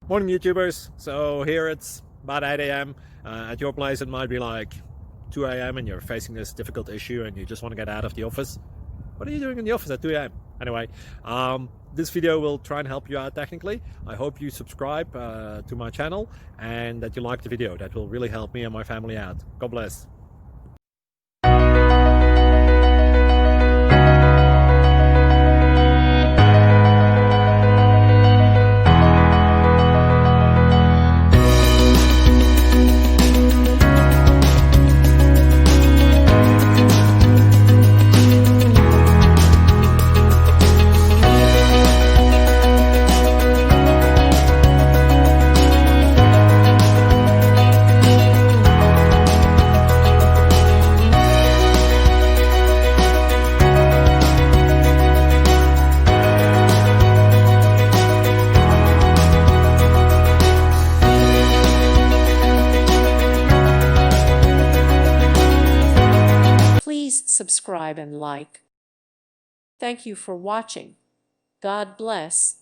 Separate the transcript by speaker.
Speaker 1: Morning YouTubers. So here it's about 8 a.m. At your place it might be like 2 a.m. and you're facing this difficult issue and you just want to get out of the office. What are you doing in the office at 2 a.m.? Anyway, this video will try and help you out technically. I hope you subscribe to my channel and that you like the video. That will really help me and my family out. God bless.
Speaker 2: Please subscribe and like. Thank you for watching. God bless.